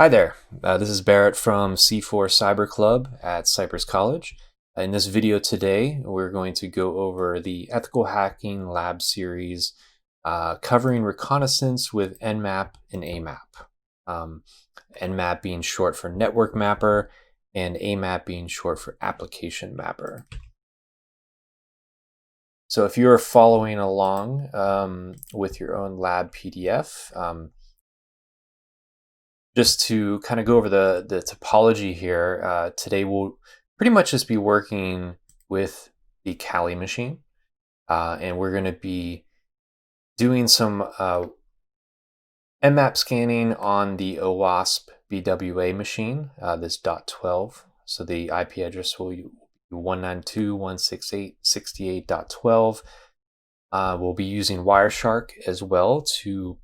Hi there, this is Barrett from C4 Cyber Club at Cypress College. In this video today, we're going to go over the Ethical Hacking Lab series covering reconnaissance with Nmap and Amap. Nmap being short for Network Mapper and Amap being short for Application Mapper. So if you're following along with your own lab PDF, just to kind of go over the topology here, today we'll pretty much just be working with the Kali machine, and we're going to be doing some Nmap scanning on the OWASP BWA machine, this .12. So the IP address will be 192.168.68.12. We'll be using Wireshark as well to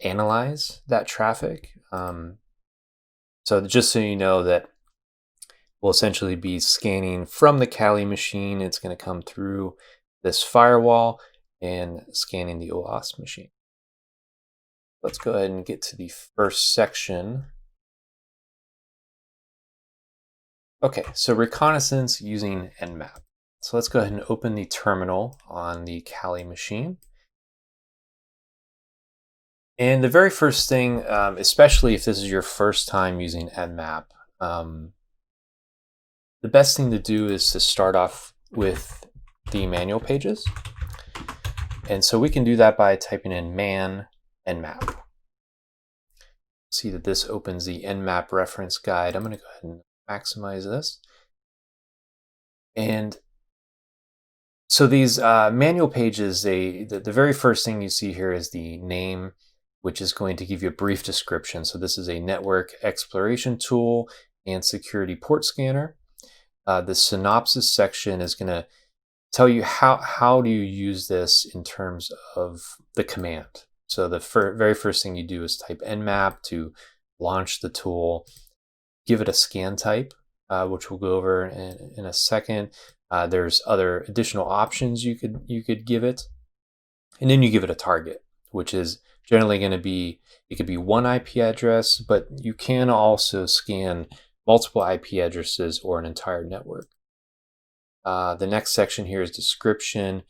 analyze that traffic. So just so you know that we'll essentially be scanning from the Kali machine. It's going to come through this firewall and scanning the OWASP machine. Let's go ahead and get to the first section. Okay, so reconnaissance using Nmap. So let's go ahead and open the terminal on the Kali machine. And the very first thing, especially if this is your first time using Nmap, the best thing to do is to start off with the manual pages. And so we can do that by typing in man Nmap. See that this opens the Nmap reference guide. I'm going to go ahead and maximize this. And so these manual pages, the very first thing you see here is the name, which is going to give you a brief description. So this is a network exploration tool and security port scanner. The synopsis section is going to tell you how do you use this in terms of the command. So the very first thing you do is type nmap to launch the tool, give it a scan type, which we'll go over in a second. There's other additional options you could give it, and then you give it a target, which is generally going to be, it could be one IP address, but you can also scan multiple IP addresses or an entire network. The next section here is description,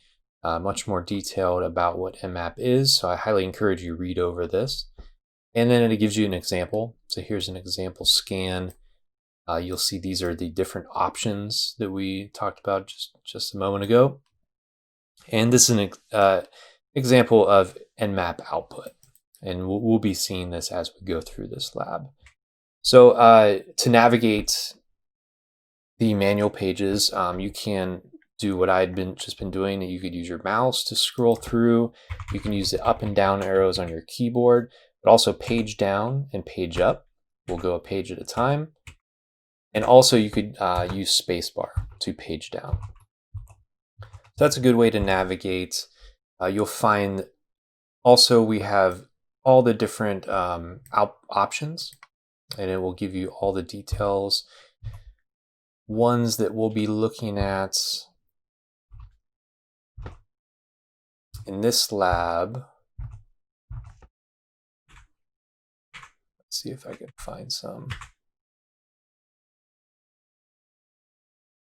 much more detailed about what Nmap is. So I highly encourage you read over this. And then it gives you an example. So here's an example scan. You'll see these are the different options that we talked about just a moment ago. And this is an example of Nmap output. And we'll be seeing this as we go through this lab. So to navigate the manual pages, you can do what I'd just been doing. You could use your mouse to scroll through. You can use the up and down arrows on your keyboard, but also page down and page up. We'll go a page at a time. And also you could use spacebar to page down. So that's a good way to navigate. You'll find also we have all the different options, and it will give you all the details. Ones that we'll be looking at in this lab. Let's see if I can find some.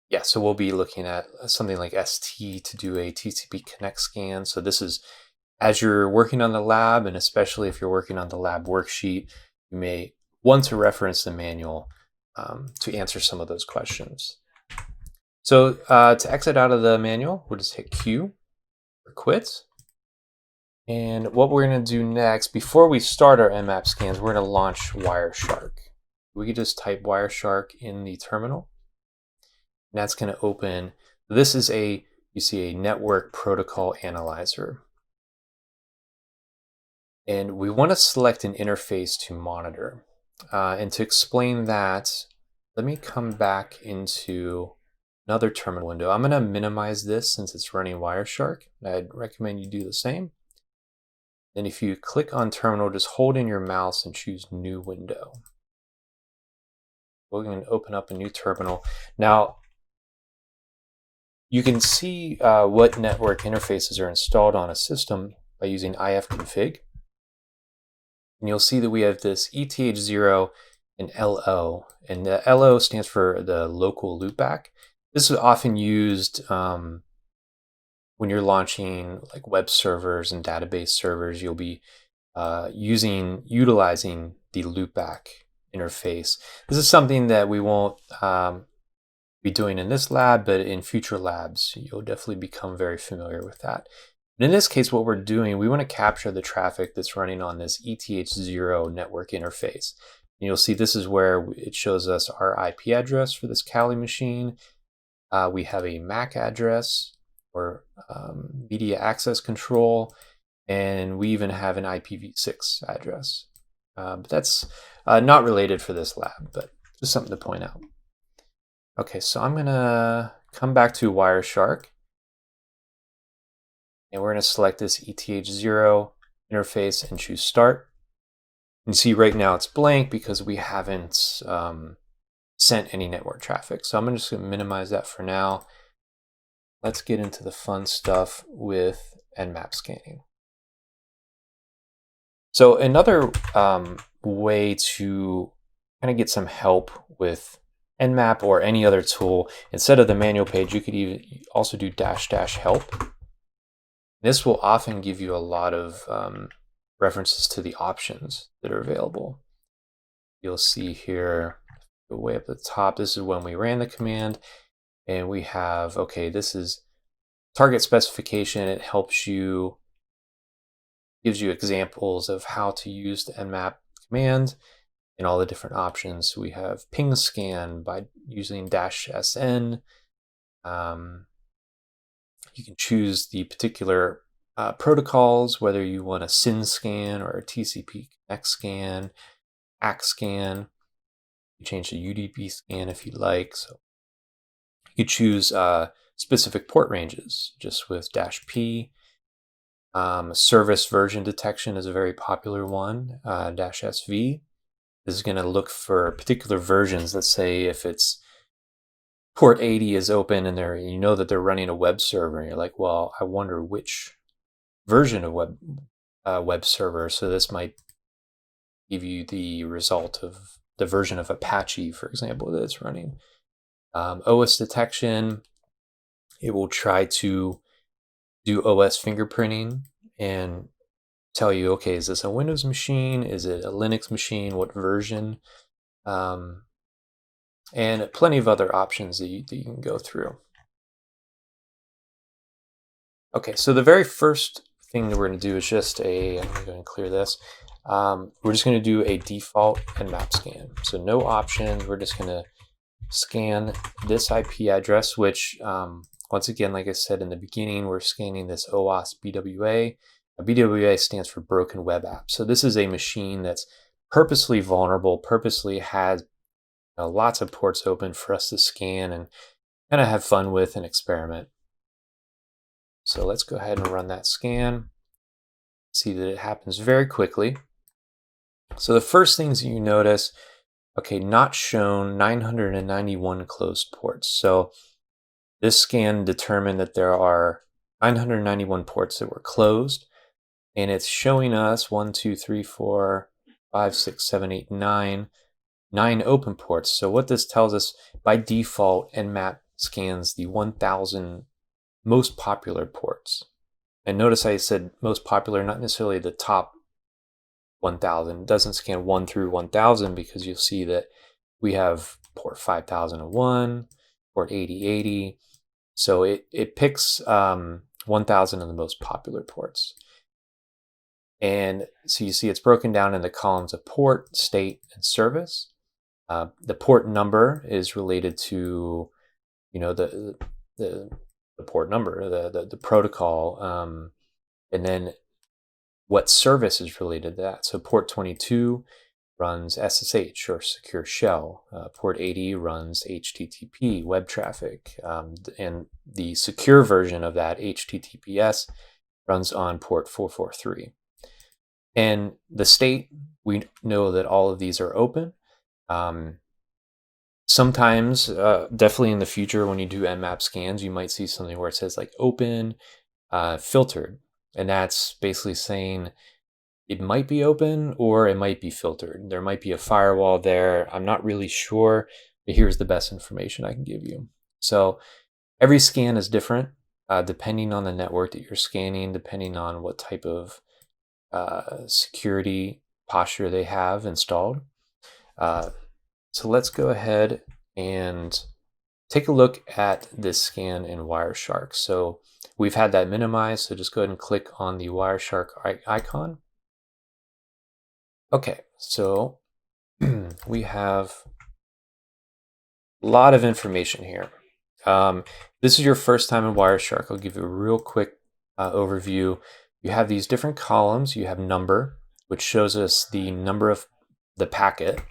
Yeah, so we'll be looking at something like ST to do a TCP Connect Scan. So this is as you're working on the lab, and especially if you're working on the lab worksheet, you may want to reference the manual to answer some of those questions. So to exit out of the manual, we'll just hit Q or quit. And what we're going to do next, before we start our Nmap scans, we're going to launch Wireshark. We could just type Wireshark in the terminal. And that's going to open. This is you see a network protocol analyzer. And we want to select an interface to monitor. And to explain that, let me come back into another terminal window. I'm going to minimize this since it's running Wireshark. I'd recommend you do the same. Then if you click on terminal, just hold in your mouse and choose new window. We're going to open up a new terminal. Now, you can see what network interfaces are installed on a system by using ifconfig. And you'll see that we have this ETH0 an LO, and the LO stands for the local loopback. This is often used when you're launching like web servers and database servers. You'll be utilizing the loopback interface. This is something that we won't be doing in this lab, but in future labs, you'll definitely become very familiar with that. But in this case, what we're doing, we want to capture the traffic that's running on this ETH0 network interface. And you'll see this is where it shows us our IP address for this Kali machine. We have a MAC address or media access control, and we even have an IPv6 address. But that's not related for this lab, but just something to point out. Okay, so I'm gonna come back to Wireshark, and we're gonna select this ETH0 interface and choose Start. You see right now it's blank because we haven't sent any network traffic. So I'm just gonna minimize that for now. Let's get into the fun stuff with Nmap scanning. So another way to kind of get some help with Nmap or any other tool, instead of the manual page, you could even also do --help. This will often give you a lot of references to the options that are available. You'll see here, way up at the top, this is when we ran the command, and we have, okay, this is target specification. It helps you, gives you examples of how to use the Nmap command and all the different options. So we have ping scan by using -sn. You can choose the particular protocols, whether you want a SYN scan or a TCP Connect Scan, ACK scan. You change the UDP scan if you'd like. So you could choose specific port ranges just with -p. Service version detection is a very popular one, -sv. This is going to look for particular versions. Let's say if it's port 80 is open and you know that they're running a web server, and you're like, well, I wonder which version of web server. So this might give you the result of the version of Apache, for example, that it's running. OS detection, it will try to do OS fingerprinting and tell you, okay, is this a Windows machine? Is it a Linux machine? What version? And plenty of other options that you can go through. Okay, so the very first thing that we're going to do is just I'm going to clear this. We're just going to do a default Nmap scan. So no options. We're just going to scan this IP address, which once again, like I said in the beginning, we're scanning this OWASP BWA. BWA stands for Broken Web App. So this is a machine that's purposely vulnerable, purposely has lots of ports open for us to scan and kind of have fun with and experiment. So let's go ahead and run that scan. See that it happens very quickly. So the first things you notice, okay, not shown 991 closed ports. So this scan determined that there are 991 ports that were closed, and it's showing us 1, 2, 3, 4, 5, 6, 7, 8, 9 open ports. So what this tells us, by default, Nmap scans the 1,000 most popular ports. And notice I said most popular, not necessarily the top 1,000. It doesn't scan 1 through 1,000 because you'll see that we have port 5001, port 8080. So it picks 1,000 of the most popular ports. And so you see it's broken down into columns of port, state, and service. The port number is related to, the port number, the protocol, and then what service is related to that. So port 22 runs SSH or secure shell. Port 80 runs HTTP web traffic, and the secure version of that, HTTPS, runs on port 443. And the state, we know that all of these are open. Sometimes, definitely in the future, when you do Nmap scans, you might see something where it says like open, filtered. And that's basically saying it might be open or it might be filtered. There might be a firewall there. I'm not really sure, but here's the best information I can give you. So every scan is different depending on the network that you're scanning, depending on what type of security posture they have installed. So let's go ahead and take a look at this scan in Wireshark. So we've had that minimized, so just go ahead and click on the Wireshark icon. Okay, so we have a lot of information here. This is your first time in Wireshark. I'll give you a real quick overview. You have these different columns. You have number, which shows us the number of the packet.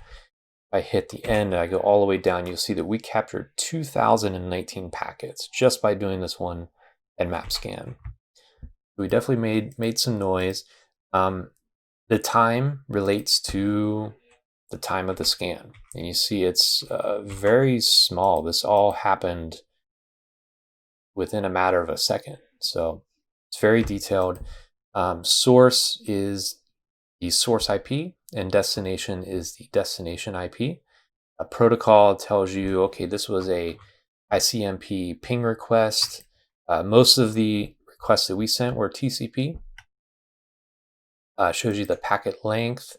I hit the end and I go all the way down, you'll see that we captured 2,019 packets just by doing this one Nmap scan. We definitely made some noise. The time relates to the time of the scan, and you see it's very small. This all happened within a matter of a second, so it's very detailed. Source is the source IP, and destination is the destination IP. A protocol tells you, okay, this was a ICMP ping request. Most of the requests that we sent were TCP. Shows you the packet length,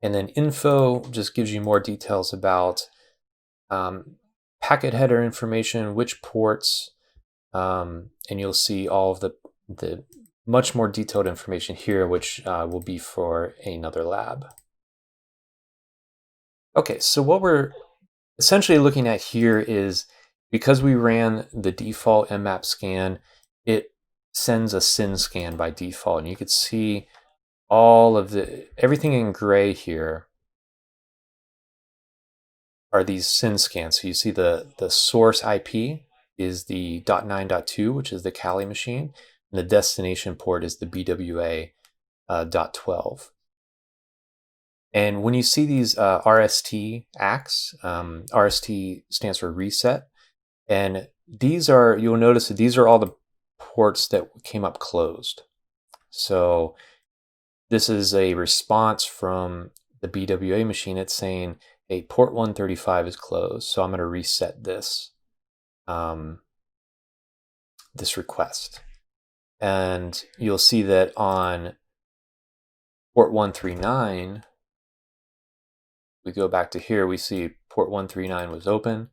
and then info just gives you more details about packet header information, which ports, and you'll see all of the much more detailed information here, which will be for another lab. Okay, so what we're essentially looking at here is, because we ran the default Nmap scan, it sends a SYN scan by default, and you could see all of everything in gray here are these SYN scans. So you see the source IP is the .9.2, which is the Kali machine, and the destination port is the BWA .12. And when you see these RST ACKs, RST stands for reset, and these are, you'll notice that these are all the ports that came up closed. So this is a response from the BWA machine. It's saying, hey, port 135 is closed, so I'm going to reset this, this request. And you'll see that on port 139, we go back to here, we see port 139 was open.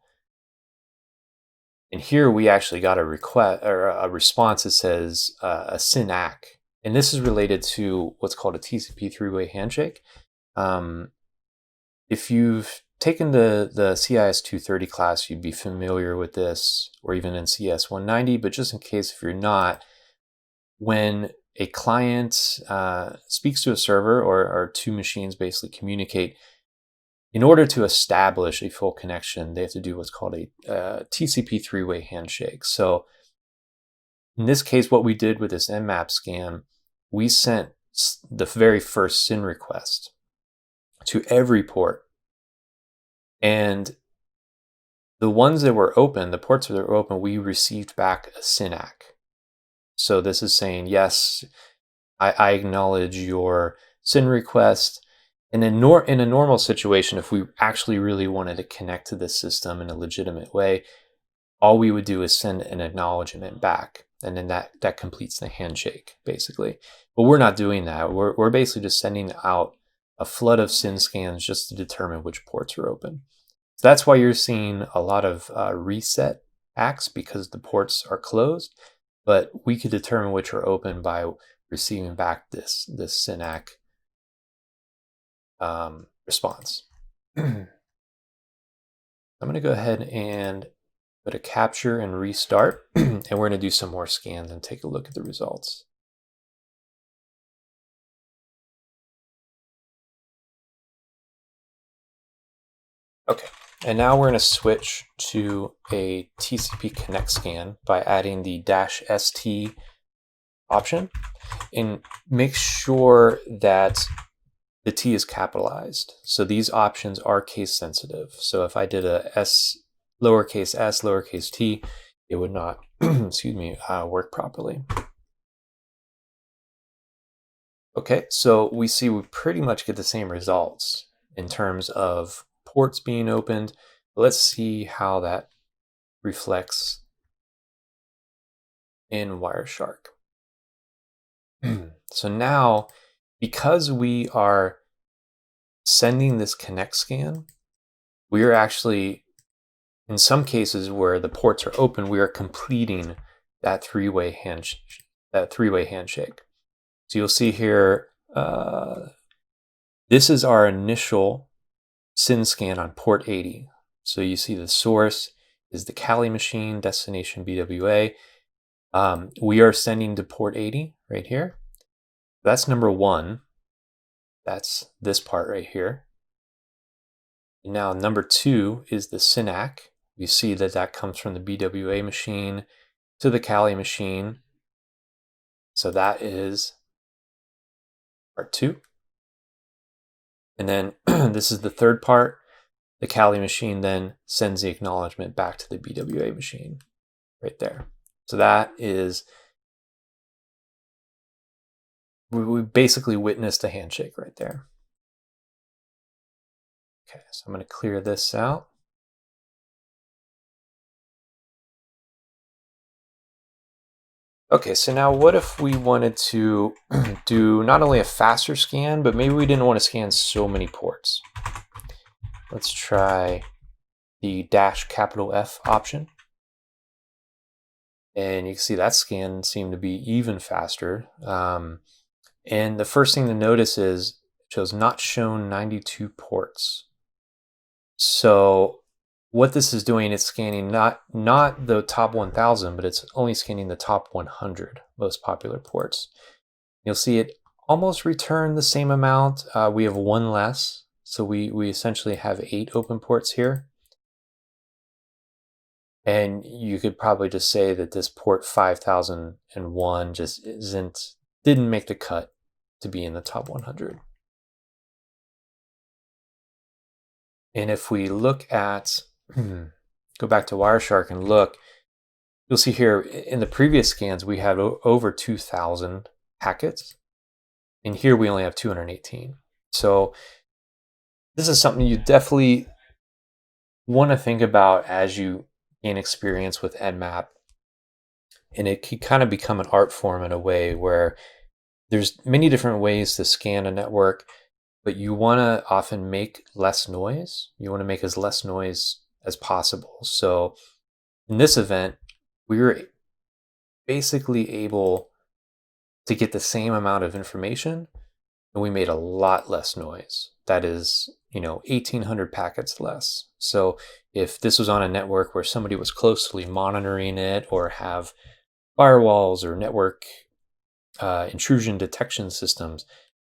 And here we actually got a request or a response that says a SYN ACK. And this is related to what's called a TCP three-way handshake. If you've taken the CIS 230 class, you'd be familiar with this, or even in CS 190, but just in case if you're not, when a client speaks to a server, or two machines basically communicate, in order to establish a full connection, they have to do what's called a TCP three-way handshake. So in this case, what we did with this Nmap scan, we sent the very first SYN request to every port. And the ones that were open, the ports that were open, we received back a SYN ACK. So this is saying, yes, I acknowledge your SYN request. And then in a normal situation, if we actually really wanted to connect to this system in a legitimate way, all we would do is send an acknowledgement back. And then that completes the handshake, basically. But we're not doing that. We're basically just sending out a flood of SYN scans just to determine which ports are open. So that's why you're seeing a lot of reset ACKs, because the ports are closed. But we could determine which are open by receiving back this SYN ACK response. I'm going to go ahead and go to capture and restart, and we're going to do some more scans and take a look at the results. Okay, and now we're going to switch to a TCP Connect Scan by adding the -ST option, and make sure that the T is capitalized. So these options are case sensitive. So if I did a S, lowercase s, lowercase t, it would not, excuse me, work properly. Okay, so we see we pretty much get the same results in terms of ports being opened. Let's see how that reflects in Wireshark. So now, because we are sending this connect scan, we are actually, in some cases where the ports are open, we are completing that three-way handshake. So you'll see here, this is our initial SYN scan on port 80. So you see the source is the Kali machine, destination BWA. We are sending to port 80 right here. That's number one. That's this part right here. Now number two is the SYNAC. You see that that comes from the BWA machine to the Kali machine. So that is part two. And then this is the third part. The Kali machine then sends the acknowledgement back to the BWA machine right there. So that is, we basically witnessed a handshake right there. Okay, so I'm going to clear this out. Okay, so now what if we wanted to do not only a faster scan, but maybe we didn't want to scan so many ports. Let's try the -F option. And you can see that scan seemed to be even faster. And the first thing to notice is it shows not shown 92 ports. So what this is doing, it's scanning not the top 1000, but it's only scanning the top 100 most popular ports. You'll see it almost returned the same amount. We have one less, so we essentially have 8 open ports here. And you could probably just say that this port 5001 just didn't make the cut to be in the top 100. And if we look at, go back to Wireshark and look, you'll see here in the previous scans, we had over 2,000 packets. And here we only have 218. So this is something you definitely want to think about as you gain experience with Nmap. And it can kind of become an art form in a way where there's many different ways to scan a network, but you want to often make less noise. You want to make as less noise as possible. So in this event, we were basically able to get the same amount of information, and we made a lot less noise. That is, 1,800 packets less. So if this was on a network where somebody was closely monitoring it or have firewalls or network intrusion detection systems,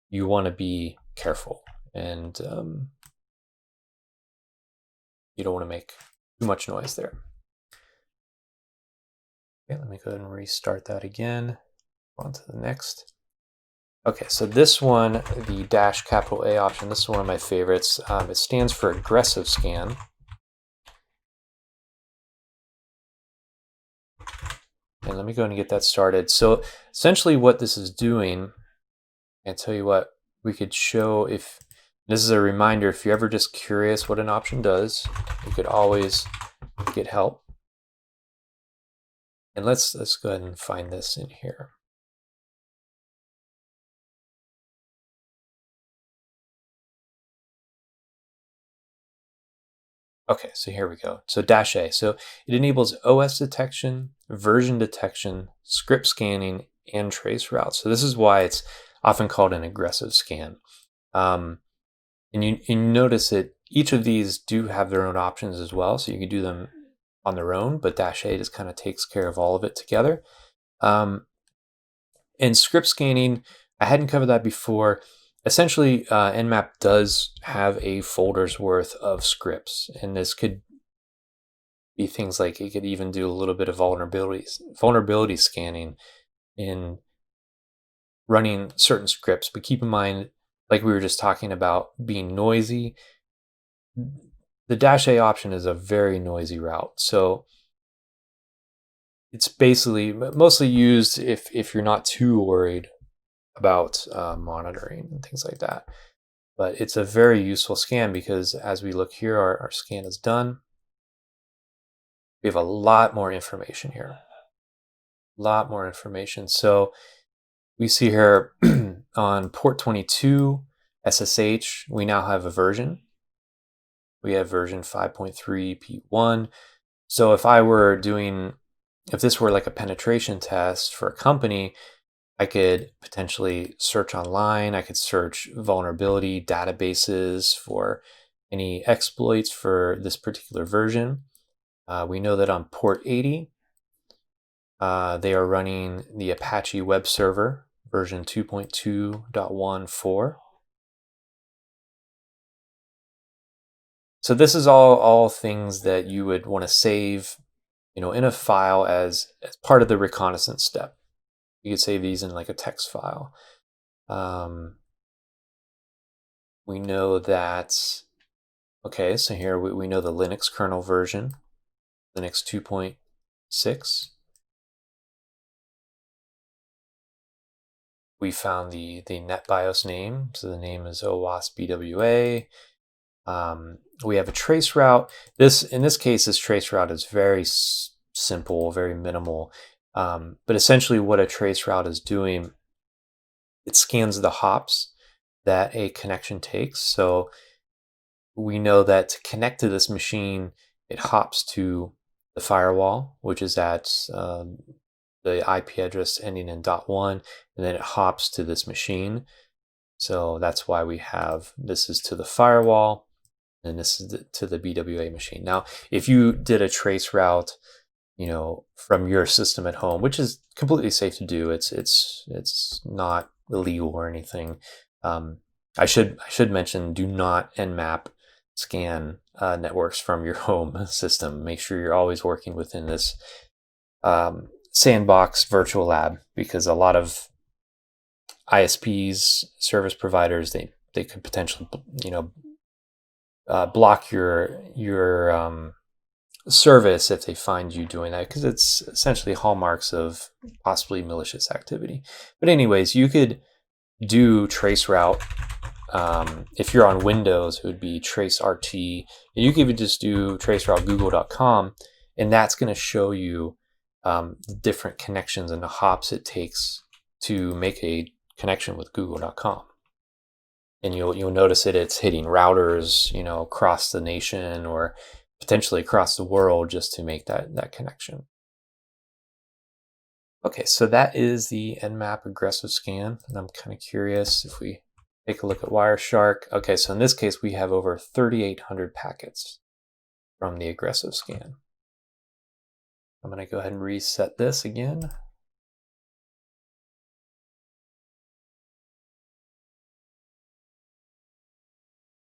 you want to be careful, and you don't want to make too much noise there. Okay, let me go ahead and restart that again. On to the next. Okay, so this one, the -A option, this is one of my favorites. It stands for aggressive scan. And let me go ahead and get that started. So essentially what this is doing, I tell you what, we could show, if this is a reminder, if you're ever just curious what an option does, you could always get help. And let's go ahead and find this in here. Okay, so here we go. So -A. So it enables OS detection, version detection, script scanning, and trace routes. So this is why it's often called an aggressive scan. And you notice that each of these do have their own options as well. So you can do them on their own, but -A just kind of takes care of all of it together. And script scanning, I hadn't covered that before. Essentially, Nmap does have a folder's worth of scripts, and this could be things like it could even do a little bit of vulnerability scanning in running certain scripts. But keep in mind, like we were just talking about, being noisy, the -A option is a very noisy route. So it's basically mostly used if you're not too worried about monitoring and things like that. But it's a very useful scan because as we look here, our scan is done. We have a lot more information here. A lot more information. So we see here on port 22 SSH, we now have a version. We have version 5.3p1. So if this were like a penetration test for a company, I could potentially search online. I could search vulnerability databases for any exploits for this particular version. We know that on port 80, they are running the Apache web server version 2.2.14. So this is all things that you would want to save, in a file as part of the reconnaissance step. You could save these in like a text file. We know that, okay, so here we know the Linux kernel version, Linux 2.6. We found the NetBIOS name, so the name is OWASP-BWA. We have a trace route. In this case, this trace route is very simple, very minimal. But essentially what a trace route is doing, it scans the hops that a connection takes. So we know that to connect to this machine, it hops to the firewall, which is at the IP address ending in .1, and then it hops to this machine. So that's why we have this is to the firewall, and this is to the BWA machine. Now, if you did a trace route, from your system at home, which is completely safe to do, it's not illegal or anything. I should mention, do not Nmap scan networks from your home system. Make sure you're always working within this sandbox virtual lab, because a lot of ISPs, service providers, they could potentially block your service if they find you doing that, because it's essentially hallmarks of possibly malicious activity. But anyways, you could do traceroute. If you're on Windows, it would be traceRT. You could even just do traceroute google.com, and that's going to show you the different connections and the hops it takes to make a connection with google.com. And you'll notice that it's hitting routers, across the nation or potentially across the world just to make that connection. Okay, so that is the Nmap aggressive scan, and I'm kind of curious if we take a look at Wireshark. Okay, so in this case, we have over 3,800 packets from the aggressive scan. I'm going to go ahead and reset this again.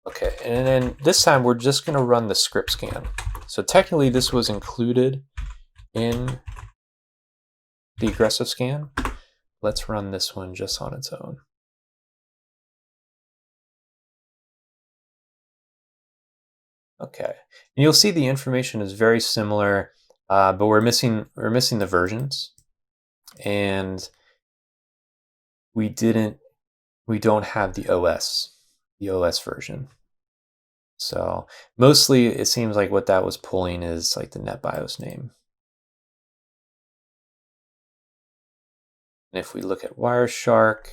Okay, and then this time we're just going to run the script scan. So technically this was included in the aggressive scan. Let's run this one just on its own. Okay, and you'll see the information is very similar, but we're missing the versions, and we don't have the OS version. So mostly it seems like what that was pulling is like the NetBIOS name. And if we look at Wireshark,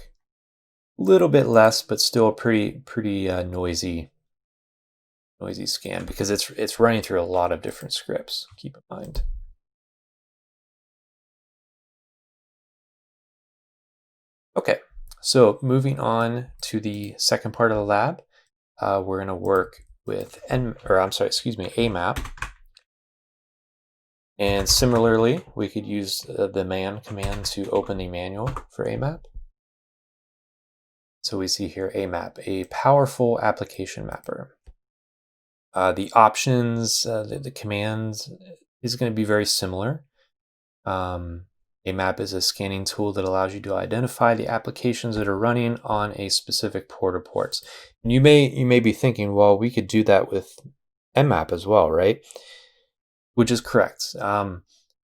a little bit less, but still a pretty noisy scan, because it's running through a lot of different scripts, keep in mind. Okay, so moving on to the second part of the lab, we're going to work with Amap. And similarly, we could use the man command to open the manual for Amap. So we see here Amap, a powerful application mapper. The options, the commands is going to be very similar. Amap is a scanning tool that allows you to identify the applications that are running on a specific port or ports. And you may be thinking, well, we could do that with Nmap as well, right? Which is correct.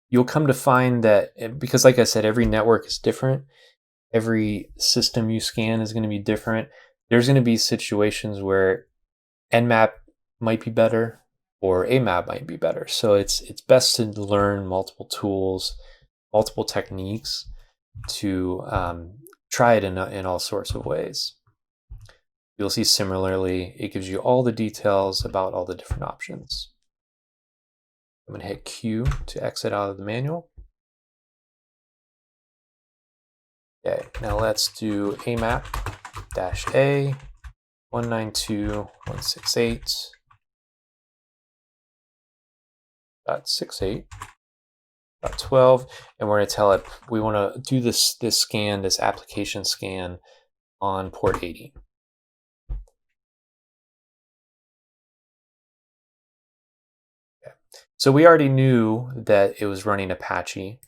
You'll come to find that, because like I said, every network is different. Every system you scan is going to be different. There's going to be situations where Nmap might be better or Amap might be better. So it's best to learn multiple tools, multiple techniques to try it in all sorts of ways. You'll see similarly, it gives you all the details about all the different options. I'm going to hit Q to exit out of the manual. Okay, now let's do Amap-A 192.168.68.12, and we're going to tell it we want to do this scan, this application scan on port 80. Okay. So we already knew that it was running Apache.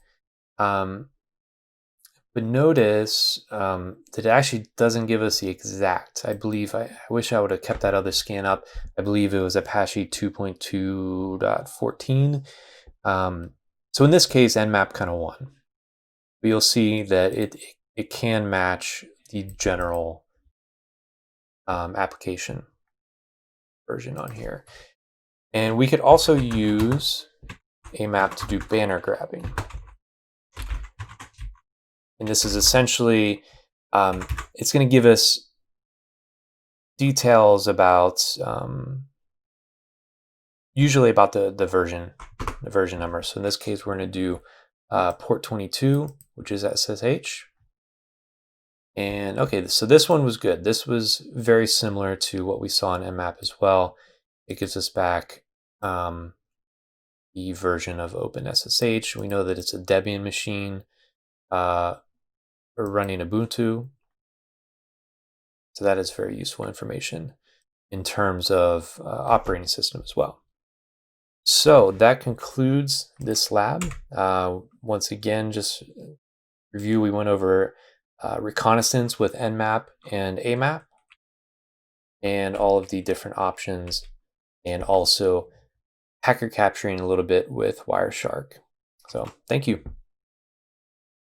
But notice that it actually doesn't give us the exact. I believe, I wish I would have kept that other scan up. I believe it was Apache 2.2.14. So in this case, Nmap kind of won. But you'll see that it can match the general application version on here. And we could also use Amap to do banner grabbing. And this is essentially, it's going to give us details about, usually about the version number. So in this case, we're going to do port 22, which is SSH. And okay, so this one was good. This was very similar to what we saw in Nmap as well. It gives us back the version of OpenSSH. We know that it's a Debian machine. Running Ubuntu. So that is very useful information in terms of operating system as well. So that concludes this lab. Once again, just review, we went over Reconnaissance with Nmap and Amap and all of the different options, and also packet capturing a little bit with Wireshark. So thank you.